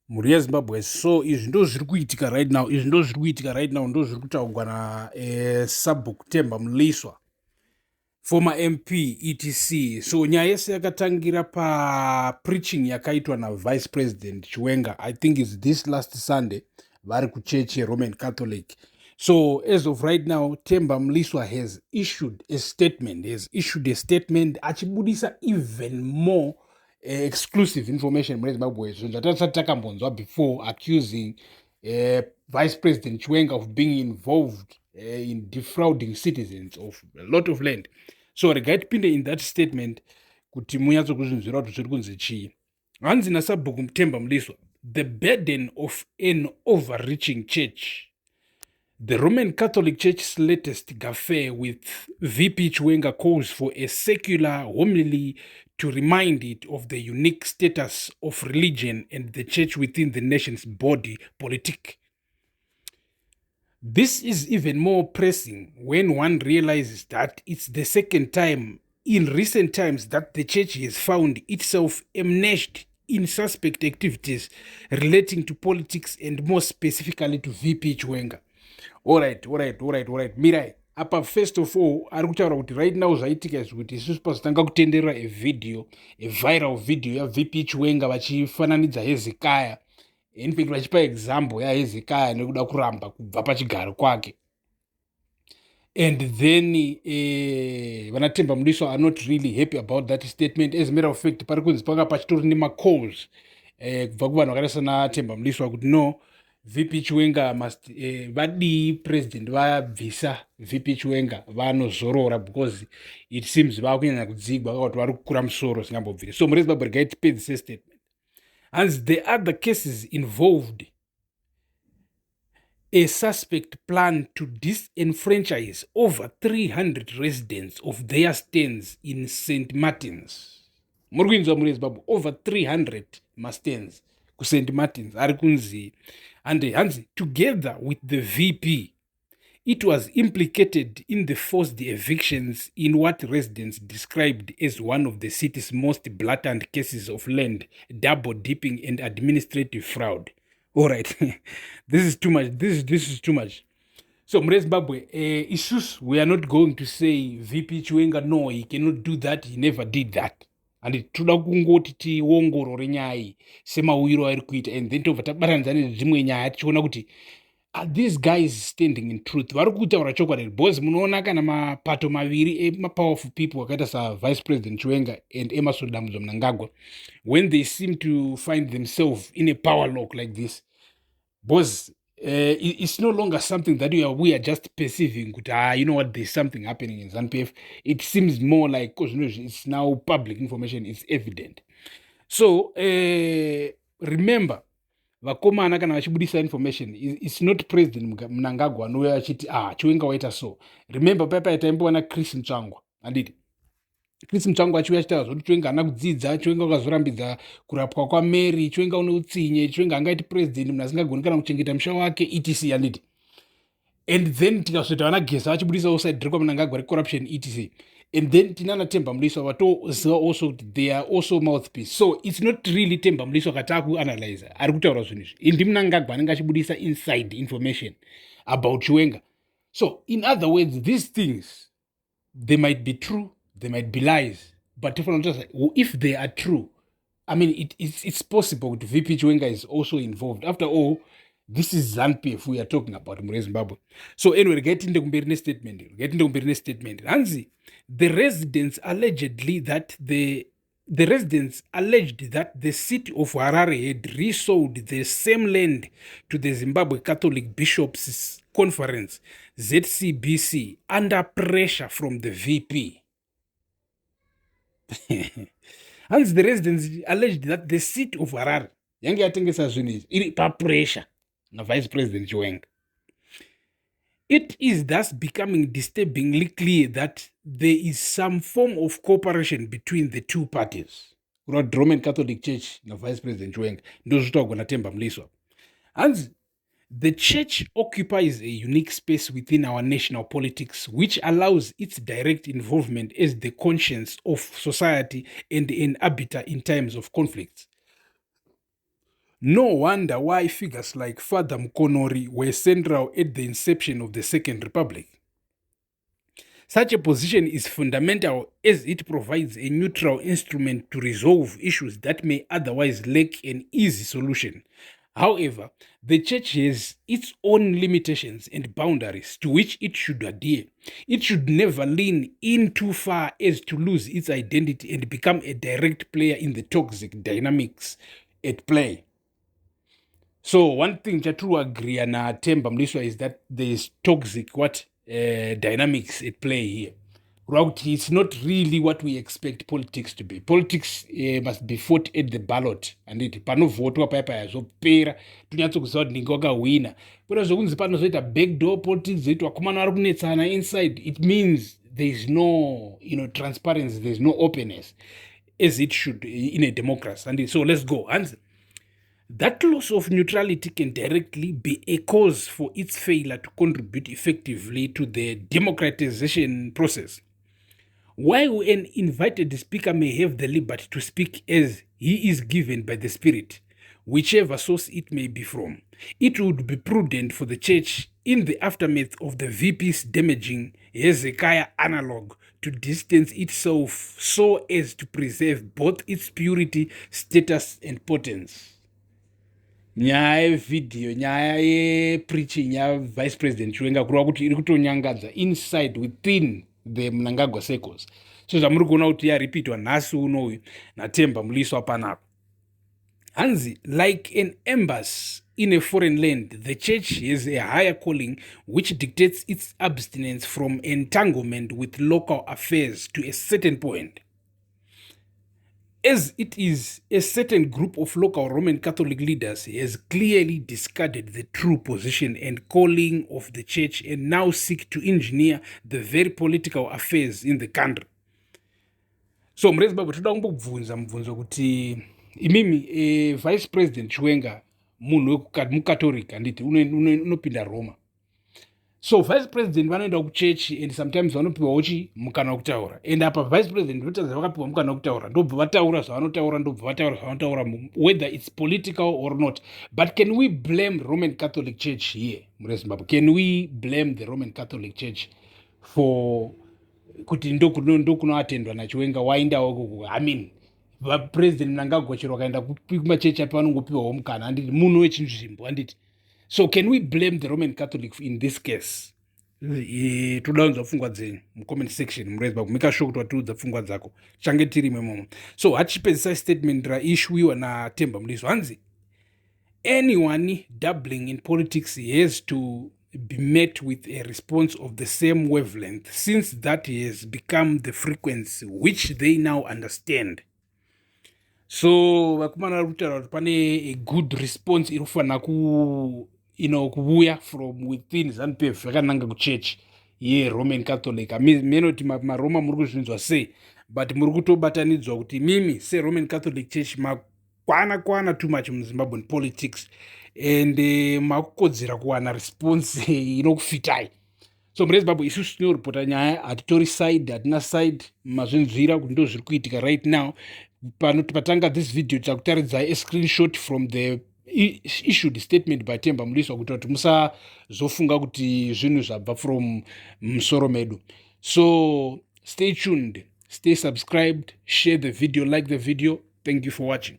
mhuri yezimbabwe. So izvi ndo zviri kuitika right now, ndo zviri kutaurwa nasubbook Temba Mliswa, former MP etc. So nyaya yese yakatangira preaching yakaitwa navice president Chiwenga. I think it's this last Sunday vari kuchechi Roman Catholic. So as of right now, Temba Mliswa has issued a statement, achibudisa even more exclusive information mune Zimbabwe, zvatasati takambonzwa before, accusing Vice President Chiwenga of being involved in defrauding citizens of a lot of land. So regai tipinde in that statement kuti munyatsokuzvinzwira kuti zviri kunzi chii. Hanzi nasabhuku Temba Mliswa, the burden of an overreaching church. The Roman Catholic Church's latest affair with VP Chiwenga calls for a secular homily to remind it of the unique status of religion and the church within the nation's body politic. This is even more pressing when one realizes that it's the second time in recent times that the church has found itself enmeshed in suspect activities relating to politics and more specifically to VP Chiwenga. All right. Mirai, apa first of all, ari kutaura kuti right now zvaitika zvekuti isusu pazotanga kutenderera a viral video yaVP Chiwenga vachifananidza Hezekiah, in fact vachipa example yaHezekiah nekuda kuramba kubva pachigaro kwake. And then vana Temba Mliswa are not really happy about that statement. As a matter of fact, pari kunzi panga pachitori nema-calls kubva kuvanhu vakaita sana Temba Mliswa kuti no, VP Chiwenga must vadi president vabvisa VP Chiwenga vanozorora, because it seems vakunyanya kudzigwa kuti vari kukura musoro singambobviri. So muri Zimbabwe regai tipedzise statement. And the other cases involved a suspect planned to disenfranchise over 300 residents of their stands in St. Martin's. Muri Zimbabwe, over 300 stands ku St. Martin's ari kunzi. And Hansi, together with the VP, it was implicated in the forced evictions in what residents described as one of the city's most blatant cases of land double dipping and administrative fraud. All right, this is too much. This is too much. So, Zimbabwe, issues, we are not going to say VP Chiwenga, no, he cannot do that, he never did that. And toda kungoti tiongorore nyaya iyi semauiro ari kuita, and then tobva tabatanidza nezvimwe nyaya tichiona kuti are these guys standing in truth, vari kutaura chokwadi. Because munoona kana mapato maviri emapowerful people akaita saVice President Chiwenga and Emerson Mnangagwa, when they seem to find themselves in a power lock like this, because it's no longer something that we are just perceiving. You know what, there's something happening in ZANU-PF. It seems more like, because it's now public information, it's evident. So remember, vakomana kana vachibudisa information, it's not President Mnangagwa anouya achiti Chiwenga waita so. Remember paya taimbowana Chris Mtsvangwa, handiti Chris Mtsvangwa achiuya achitaura kuti Chiwenga haana kudzidza, Chiwenga wakazorambidza kurapwa kwaMary, Chiwenga une utsinye, Chiwenga angaiti president munhu asingagoni kana kuchengeta musha wake etc. handiti. And then tikasveta vana Gesa vachibudisa side rekwa Mnangagwa corruption etc. And then tinana Temba Mliswa vatoziva also kuti they are also mouthpiece. So it's not really Temba Mliswa kata kuanalyze, ari kutaura zvinhu izvi. Indi Mnangagwa anenge achibudisa inside information about Chiwenga. So in other words, these things, they might be true, they might be lies, but if they are true, I mean, it's possible that VP Chiwenga is also involved. After all, this is ZANU-PF we are talking about in Zimbabwe. So anyway, get into the statement. Hansi, the residents alleged that the city of Harare had resold the same land to the Zimbabwe Catholic Bishops' Conference, ZCBC, under pressure from the VP. Hence, the residents alleged that the city of Harare, yange yatengesa zvinhu izvi iri papressure naVice President Chiwenga. It is thus becoming disturbingly clear that there is some form of cooperation between the two parties. Roman Catholic Church naVice President Chiwenga ndozvitaurwa naTemba Mliswa. Hence, the church occupies a unique space within our national politics, which allows its direct involvement as the conscience of society and an arbiter in times of conflict. No wonder why figures like Father Mkonori were central at the inception of the Second Republic. Such a position is fundamental as it provides a neutral instrument to resolve issues that may otherwise lack an easy solution. However, the church has its own limitations and boundaries to which it should adhere. It should never lean in too far as to lose its identity and become a direct player in the toxic dynamics at play. So one thing that true agree and Temba Mliswa is that there is toxic dynamics at play here. It's not really what we expect politics to be. Politics must be fought at the ballot and it panovhotwa paya zvopera tonyatsokuziva kuti ndinge wakahwina. Kwete zvokunzi panozoita backdoor politics zoitwa komana ari kunetsana inside. It means there is no transparency, there is no openness as it should in a democracy. And so let's go. And that loss of neutrality can directly be a cause for its failure to contribute effectively to the democratization process. While an invited speaker may have the liberty to speak as he is given by the Spirit, whichever source it may be from, it would be prudent for the church, in the aftermath of the VP's damaging Hezekiah analog, to distance itself so as to preserve both its purity, status, and potence. Nyaya yevidhiyo, nyaya yepreaching yavice president Chiwenga kureva kuti iri kutonyangadza inside within the Mnangagwa circles. So zvamuri kuona kuti yaripitwa nhasi unoyu naTemba Mliswa panapa. Hanzi, like an embassy in a foreign land, the church has a higher calling which dictates its abstinence from entanglement with local affairs to a certain point. As it is, a certain group of local Roman Catholic leaders has clearly discarded the true position and calling of the church and now seek to engineer the very political affairs in the country. So murezi baba toda kumbobvunza mubvunzo kuti imimi vice president Chiwenga munhu mucatholic handiti unopinda Roma. So vice president vanoenda kuchechi and sometimes vanopiwawo mukana wekutaura, and apa vice president votadza vakapiwa mukana wekutaura ndobva vataura zvavanotaura, ndobva vataura zvavanotaura, whether it's political or not. But can we blame Roman Catholic Church here mure Zimbabwe? Can we blame the Roman Catholic Church for kuti ndokunoatendwa naChiwenga waindawo? I mean, vapresident Mnangagwa chero vakaenda kumachechi apa vanongopiwawo mukana, handiti munhu wechinzvimbo, handiti. So can we blame the Roman Catholic in this case? Toda kunzwa pfungwa dzenyu mucomment section murezi bako, make sure kuti watiudza pfungwa dzako change tiri imomo. So hachipedzisa statement raishuiwa naTemba Mliswa, hanzi anyone dabbling in politics has to be met with a response of the same wavelength, since that has become the frequency which they now understand. So vakomana vari kutaura kuti pane a good response inofanira kuuya from within ZANU-PF yakananga kuchechi yeRoman Catholic. Menoti maroma muri kuzvinzwa sei, but muri kutobatanidzwa kuti mimi seRoman Catholic Church makwana too much muZimbabwean politics and makukodzera kuwana response inokufitai. So mure Zimbabwe isusu tinoripota nyaya, hatitori side, hatina side, mazvinzwira kuti ndo zviri kuitika right now. Patanga this video takutaridza a screenshot from the issued statement by Temba Mliswa kuti musazofunga kuti zvinhu zvabva from musoro medu. So stay tuned, stay subscribed, share the video, like the video. Thank you for watching.